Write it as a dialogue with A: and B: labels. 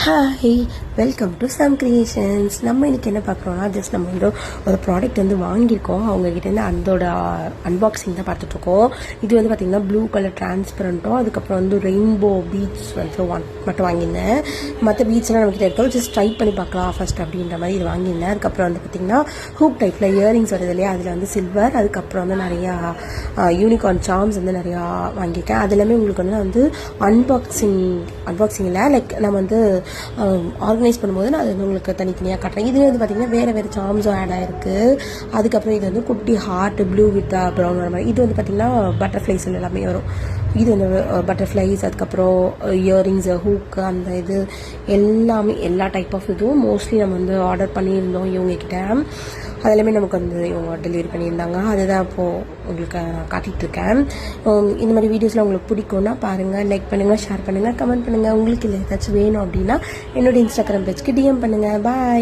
A: Hi, welcome to Sam creations. நம்ம இன்றைக்கி என்ன பார்க்குறோன்னா, ஜஸ்ட் நம்ம வந்து ஒரு ப்ராடக்ட் வந்து வாங்கியிருக்கோம். அவங்கக்கிட்டேருந்து அதோட அன்பாக்சிங் தான் பார்த்துட்ருக்கோம். இது வந்து பார்த்திங்கன்னா ப்ளூ கலர் டிரான்ஸ்பரண்ட்டும், அதுக்கப்புறம் வந்து ரெயின்போ பீட்ஸ் வந்து மட்டும் வாங்கியிருந்தேன். மற்ற பீட்ஸ்லாம் நம்மக்கிட்ட இருக்கோம், ஜஸ்ட் ட்ரை பண்ணி பார்க்கலாம் ஃபஸ்ட் அப்படின்ற மாதிரி இது வாங்கியிருந்தேன். அதுக்கப்புறம் வந்து பார்த்திங்கன்னா ஹூப் டைப்பில் இயரிங்ஸ் வருது இல்லையா, அதில் வந்து சில்வர், அதுக்கப்புறம் வந்து நிறையா யூனிகார்ன் சார்ம்ஸ் வந்து நிறையா வாங்கியிருக்கேன். அது எல்லாமே உங்களுக்கு வந்து அன்பாக்சிங் இல்லை, லைக் நம்ம வந்து ஆர்கனைஸ் பண்ணும்போது நான் அது வந்து உங்களுக்கு தனித்தனியாக காட்டுறேன். இது வந்து பார்த்திங்கன்னா வேறு சார்ம்ஸும் ஆட் ஆகிருக்கு. அதுக்கப்புறம் இது வந்து குட்டி ஹார்ட் ப்ளூ வித் ப்ரௌன் வர மாதிரி. இது வந்து பார்த்திங்கன்னா பட்டர்ஃப்ளைஸ் எல்லாமே வரும். இது வந்து பட்டர்ஃப்ளைஸ், அதுக்கப்புறம் இயரிங்ஸு, ஹூக்கு, அந்த இது எல்லாமே எல்லா டைப் ஆஃப் இதுவும் மோஸ்ட்லி நம்ம வந்து ஆர்டர் பண்ணியிருந்தோம் இவங்கக்கிட்ட. அதெல்லாமே நமக்கு வந்து இவங்க டெலிவரி பண்ணியிருந்தாங்க. அதுதான் இப்போது உங்களுக்கு நான் காட்டிகிட்ருக்கேன். இந்த மாதிரி வீடியோஸ்லாம் உங்களுக்கு பிடிக்கும்னா பாருங்கள், லைக் பண்ணுங்கள், ஷேர் பண்ணுங்கள், கமெண்ட் பண்ணுங்கள். உங்களுக்கு இல்லை ஏதாச்சும் வேணும் அப்படின்னா என்னோடய இன்ஸ்டாகிராம் பேஜ்க்கு டிஎம் பண்ணுங்கள். பாய்.